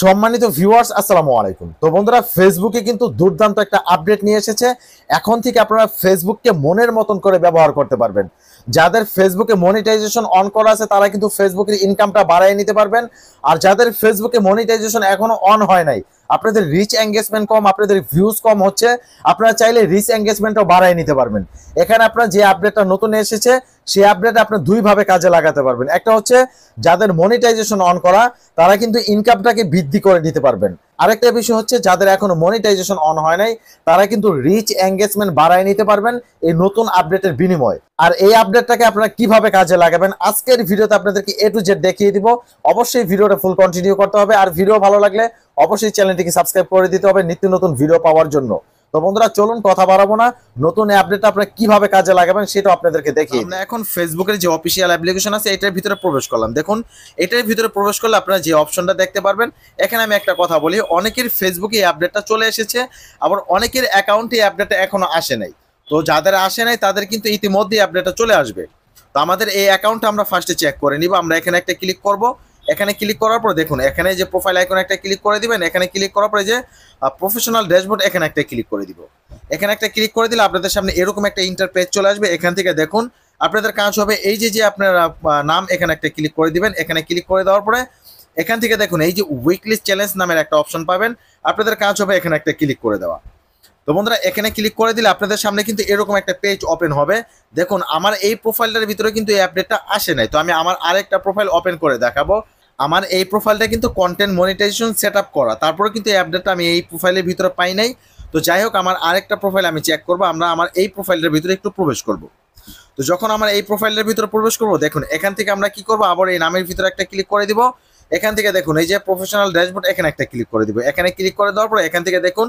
সম্মানিত ভিউয়ার্স, আসসালামু আলাইকুম। তো বন্ধুরা, ফেসবুকে কিন্তু দুর্দান্ত একটা আপডেট নিয়ে এসেছে। এখন থেকে আপনারা ফেসবুককে মনের মতন করে ব্যবহার করতে পারবেন। যাদের ফেসবুকে মনিটাইজেশন অন করা আছে তারা কিন্তু ফেসবুকের ইনকামটা বাড়ায় নিতে পারবেন। আর যাদের ফেসবুকে মনিটাইজেশন এখনো অন হয় নাই, আপনাদের রিচ এঙ্গেজমেন্ট কম, আপনাদের ভিউজ কম হচ্ছে, আপনারা চাইলে রিচ এঙ্গেজমেন্টও বাড়ায় নিতে পারবেন। এখানে আপনার যে আপডেটটা নতুন এসেছে সেই আপডেট আপনি দুইভাবে কাজে লাগাতে পারবেন। একটা হচ্ছে যাদের মনিটাইজেশন অন করা তারা কিন্তু ইনকামটাকে বৃদ্ধি করে নিতে পারবেন। আরেকটা বিষয় হচ্ছে যাদের এখনো মনিটাইজেশন অন হয় নাই তারা কিন্তু রিচ এঙ্গেজমেন্ট বাড়ায় নিতে পারবেন এই নতুন আপডেটের বিনিময়ে। আর এই আপডেটটাকে আপনারা কিভাবে কাজে লাগাবেন আজকের ভিডিওতে আপনাদেরকে A to Z দেখিয়ে দিব। অবশ্যই ভিডিওটা ফুল কন্টিনিউ করতে হবে। আর ভিডিও ভালো লাগলে অবশ্যই চ্যানেলটিকে সাবস্ক্রাইব করে দিতে হবে নিত্য নতুন ভিডিও পাওয়ার জন্য। তো বন্ধুরা, চলুন কথা বাড়াবো না, নতুন এই আপডেটটা আপনারা কিভাবে কাজে লাগাবেন সেটা আপনাদেরকে দেখি। আমরা এখন ফেসবুকের যে অফিসিয়াল অ্যাপ্লিকেশন আছে এটার ভিতরে প্রবেশ করলাম। দেখুন, এটার ভিতরে প্রবেশ করলে আপনারা যে অপশনটা দেখতে পারবেন। এখানে আমি একটা কথা বলি, অনেকের ফেসবুকে এই আপডেটটা চলে এসেছে, আবার অনেকের অ্যাকাউন্টে এই আপডেটটা এখনো আসে নাই। তো যাদের আসে নাই তাদের কিন্তু ইতিমধ্যেই আপডেটটা চলে আসবে। তো আমাদের এই অ্যাকাউন্টটা আমরা ফার্স্টে চেক করে নিব। আমরা এখানে একটা ক্লিক করব। এখানে ক্লিক করার পর দেখুন এখানে যে প্রোফাইল আইকন একটা ক্লিক করে দিবেন। এখানে ক্লিক করার পরে যে প্রফেশনাল ড্যাশবোর্ড এখানে একটা ক্লিক করে দিব। এখানে একটা ক্লিক করে দিলে আপনাদের সামনে এরকম একটা ইন্টারপেজ চলে আসবে। এখান থেকে দেখুন আপনাদের কাজ হবে এই যে আপনার নাম এখানে একটা ক্লিক করে দিবেন। এখানে ক্লিক করে দেওয়ার পরে এখান থেকে দেখুন এই যে উইকলি চ্যালেঞ্জ নামের একটা অপশন পাবেন। আপনাদের কাজ হবে এখানে একটা ক্লিক করে দেওয়া। তো বন্ধুরা, এখানে ক্লিক করে দিলে আপনাদের সামনে কিন্তু এরকম একটা পেজ ওপেন হবে। দেখুন আমার এই প্রোফাইলটার ভিতরে কিন্তু এই আপডেটটা আসে নাই। তো আমি আমার আরেকটা প্রোফাইল ওপেন করে দেখাবো। আমার এই প্রোফাইলটা কিন্তু কন্টেন্ট মনিটাইজেশন সেট আপ করা, তারপরে কিন্তু এই আপডেটটা আমি এই প্রোফাইলের ভিতরে পাই নাই। তো যাই হোক, আমার আরেকটা প্রোফাইল আমি চেক করবো। আমরা আমার এই প্রোফাইলের ভিতরে একটু প্রবেশ করব। তো যখন আমার এই প্রোফাইলের ভিতরে প্রবেশ করবো দেখুন এখান থেকে আমরা কি করবো, আবার এই নামের ভিতরে একটা ক্লিক করে দিব। এখান থেকে দেখুন এই যে প্রফেশনাল ড্যাশবোর্ড এখানে একটা ক্লিক করে দিব। এখানে ক্লিক করে দেওয়ার পর এখান থেকে দেখুন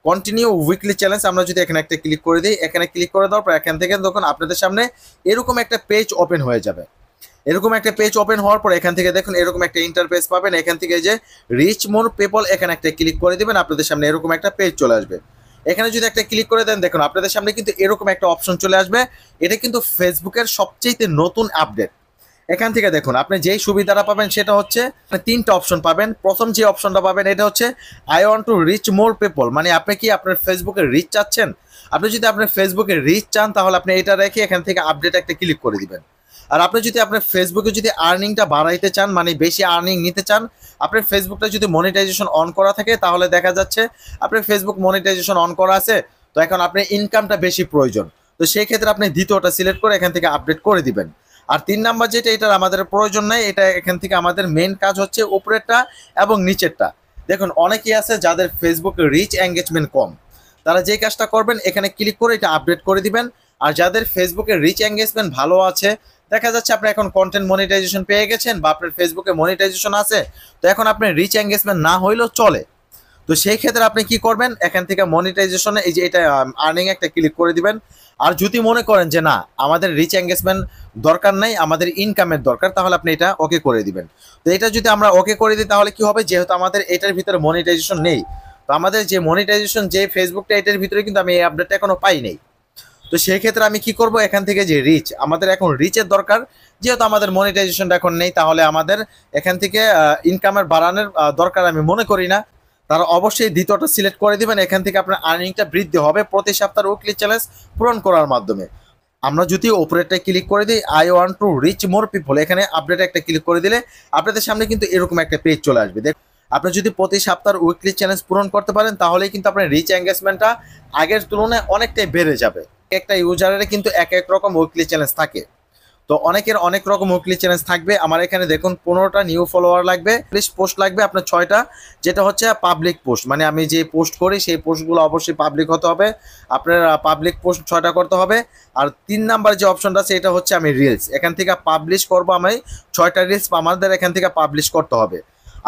কন্টিনিউ উইকলি চ্যালেঞ্জ আমরা যদি এখানে একটা ক্লিক করে দিই, এখানে ক্লিক করে দেওয়ার পর এখান থেকে দেখুন আপনাদের সামনে এরকম একটা পেজ ওপেন হয়ে যাবে। এরকম একটা পেজ ওপেন হওয়ার পর এখান থেকে দেখুন এরকম একটা ইন্টারফেস পাবেন। এখান থেকে যে রিচ মোর পিপল এখানে একটা ক্লিক করে দিবেন। আপনাদের সামনে এরকম একটা পেজ চলে আসবে। এখানে যদি একটা ক্লিক করে দেন দেখুন আপনাদের সামনে কিন্তু এরকম একটা অপশন চলে আসবে। এটা কিন্তু ফেসবুকের সবচেয়ে নতুন আপডেট। এখান থেকে দেখুন আপনি যেই সুবিধাটা পাবেন সেটা হচ্ছে তিনটা অপশন পাবেন। প্রথম যে অপশনটা পাবেন এটা হচ্ছে I want to reach more people, মানে আপনি কি আপনার ফেসবুকে রিচ চাচ্ছেন। আপনি যদি আপনার ফেসবুকে রিচ চান তাহলে আপনি এটা রেখে এখান থেকে আপডেট একটা ক্লিক করে দিবেন। আর আপনি যদি আপনার ফেসবুকে যদি আর্নিংটা বাড়াইতে চান, মানে বেশি আর্নিং নিতে চান, আপনার ফেসবুকটা যদি মনিটাইজেশন অন করা থাকে তাহলে দেখা যাচ্ছে আপনার ফেসবুক মনিটাইজেশন অন করা আছে, তো এখন আপনার ইনকামটা বেশি প্রয়োজন। তো সেই ক্ষেত্রে আপনি দ্বিতীয়টা সিলেক্ট করে এখান থেকে আপডেট করে দিবেন। আর 3 নাম্বার যেটা, এটার আমাদের প্রয়োজন নাই। এটা এখান থেকে আমাদের মেন কাজ হচ্ছে উপরেরটা এবং নিচেরটা। দেখুন অনেকেই আছে যাদের ফেসবুকে রিচ এঙ্গেজমেন্ট কম, তারা যে কাজটা করবেন এখানে ক্লিক করে এটা আপডেট করে দিবেন। আর যাদের ফেসবুকে রিচ এঙ্গেজমেন্ট ভালো আছে, দেখা যাচ্ছে আপনি এখন কন্টেন্ট মনিটাইজেশন পেয়ে গেছেন বা আপনার ফেসবুকে মনিটাইজেশন আছে, তো এখন আপনার রিচ এঙ্গেজমেন্ট না হইলেও চলে। তো সেই ক্ষেত্রে আপনি কি করবেন, এখান থেকে মনিটাইজেশনে এই যে এটা আর্নিং একটা ক্লিক করে দিবেন। আর যদি মনে করেন যে না আমাদের রিচ এঙ্গেজমেন্ট দরকার নাই, আমাদের ইনকামের দরকার, তাহলে আপনি এটা ওকে করে দিবেন। তো এটা যদি আমরা ওকে করে দিই তাহলে কি হবে, যেহেতু আমাদের এটার ভিতরে মনিটাইজেশন নেই, তো আমাদের যে মনিটাইজেশন যে ফেসবুকটা এটার ভিতরে কিন্তু আমি এই আপডেটটা এখনো পাই নাই। তো সেই ক্ষেত্রে আমি কি করব, এখান থেকে যে রিচ আমাদের এখন রিচের দরকার, যেহেতু আমাদের মনিটাইজেশনটা এখন নেই, তাহলে আমাদের এখান থেকে ইনকামের বাড়ানোর দরকার আমি মনে করি না। তারা অবশ্যই দ্বিতীয়টা সিলেক্ট করে দিবেন। এখান থেকে আপনার আর্নিংটা বৃদ্ধি হবে প্রতি সপ্তাহের উইকলি চ্যালেঞ্জ পূরণ করার মাধ্যমে। আমরা যদি ওপরেরটা ক্লিক করে দিই I want to reach more people, এখানে আপডেট একটা ক্লিক করে দিলে আপনাদের সামনে কিন্তু এরকম একটা পেজ চলে আসবে। আপনি যদি প্রতি সপ্তাহের উইকলি চ্যালেঞ্জ পূরণ করতে পারেন তাহলেই কিন্তু আপনার রিচ এঙ্গেজমেন্টটা আগের তুলনায় অনেকটাই বেড়ে যাবে। একটা ইউজারের কিন্তু এক এক রকম উইকলি চ্যালেঞ্জ থাকে, তো অনেকের অনেক রকম উইকলি চ্যালেঞ্জ থাকবে। আমার এখানে দেখুন 15টা নিউ ফলোয়ার লাগবে, 30 পোস্ট লাগবে আপনার 6টা, যেটা হচ্ছে পাবলিক পোস্ট, মানে আমি যে পোস্ট করি সেই পোস্টগুলো অবশ্যই পাবলিক হতে হবে। আপনার পাবলিক পোস্ট 6টা করতে হবে। আর 3 নাম্বার যে অপশনটা আছে এটা হচ্ছে আমি রিলস, এখান থেকে পাবলিশ করবো, আমি 6টা রিলস আমাদের এখান থেকে পাবলিশ করতে হবে।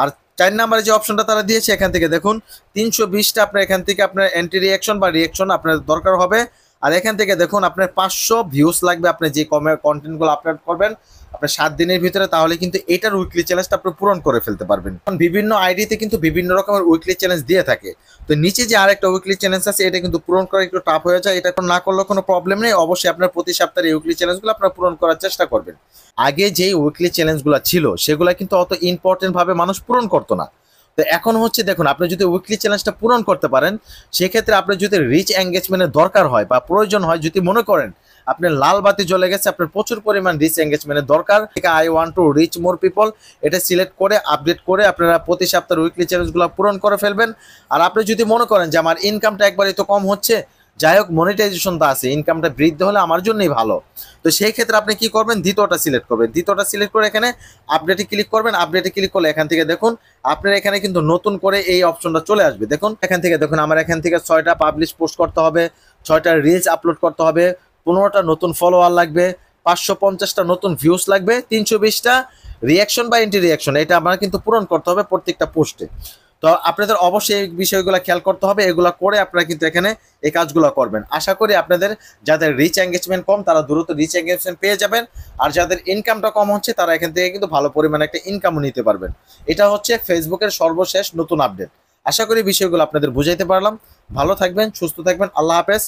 আর 4 নাম্বারে যে অপশনটা তারা দিয়েছে এখান থেকে দেখুন 320টা আপনার এখান থেকে আপনার অ্যান্টি রিয়াকশন বা রিয়াকশন আপনার দরকার হবে। আর এখান থেকে দেখুন আপনার 500 ভিউজ লাগবে আপনি যে কন্টেন্টগুলো আপলোড করবেন আপনার 7 দিনের ভিতরে, তাহলে কিন্তু এটার উইকলি চ্যালেঞ্জটা আপনি পূরণ করে ফেলতে পারবেন। কারণ বিভিন্ন আইডিতে কিন্তু বিভিন্ন রকমের উইকলি চ্যালেঞ্জ দিয়ে থাকে। তো নিচে যে আরেকটা উইকলি চ্যালেঞ্জ আছে এটা কিন্তু পূরণ করা একটু টাফ হয়ে যায়, এটা না করলেও কোনো প্রবলেম নেই। অবশ্যই আপনার প্রতি সপ্তাহে উইকলি চ্যালেঞ্জগুলো আপনারা পূরণ করার চেষ্টা করবেন। আগে যেই উইকলি চ্যালেঞ্জগুলো ছিল সেগুলো কিন্তু অত ইম্পর্টেন্ট ভাবে মানুষ পূরণ করতো না। তো এখন হচ্ছে দেখুন, আপনি যদি উইকলি চ্যালেঞ্জটা পূরণ করতে পারেন, সেক্ষেত্রে আপনার যদি রিচ এঙ্গেজমেন্টের দরকার হয় বা প্রয়োজন হয়, যদি মনে করেন আপনার লাল বাতি জ্বলে গেছে, আপনার প্রচুর পরিমাণ রিচ এঙ্গেজমেন্টের দরকার, I want to reach more people, এটা সিলেক্ট করে আপডেট করে আপনারা প্রতি সপ্তাহের উইকলি চ্যালেঞ্জগুলো পূরণ করে ফেলবেন। আর আপনি যদি মনে করেন যে আমার ইনকামটা একবারই তো কম হচ্ছে, যাই হোক মনিটাইজেশনটা আছে, ইনকামটা বৃদ্ধি হলে আমার জন্যই ভালো, তো সেই ক্ষেত্রে আপনি কি করবেন, দ্বিতীয়টা সিলেক্ট করবেন। দ্বিতীয়টা সিলেক্ট করে এখানে আপডেটে ক্লিক করবেন। আপডেটে ক্লিক করলে এখান থেকে দেখুন আপনার এখানে কিন্তু নতুন করে এই অপশনটা চলে আসবে। দেখুন এখান থেকে দেখুন, আমার এখান থেকে 6টা পাবলিশ পোস্ট করতে হবে, 6টা রিলস আপলোড করতে হবে, 15টা নতুন ফলোয়ার লাগবে, 550টা নতুন ভিউজ লাগবে, 320টা রিয়াকশন বা এন্টি রিয়াকশন, এটা আমার কিন্তু পূরণ করতে হবে প্রত্যেকটা পোস্টে। তো আপনাদের অবশ্যই এই বিষয়গুলো খেয়াল করতে হবে, এগুলো করে আপনারা কিন্তু এখানে এই কাজগুলো করবেন। আশা করি আপনাদের যাদের রিচ এঙ্গেজমেন্ট কম তারা দ্রুত রিচ এঙ্গেজমেন্ট পেয়ে যাবেন, আর যাদের ইনকামটা কম হচ্ছে তারা এখান থেকে কিন্তু ভালো পরিমাণে একটা ইনকামও নিতে পারবেন। এটা হচ্ছে ফেসবুকের সর্বশেষ নতুন আপডেট। আশা করি বিষয়গুলো আপনাদের বুঝাইতে পারলাম। ভালো থাকবেন, সুস্থ থাকবেন, আল্লাহ হাফেজ।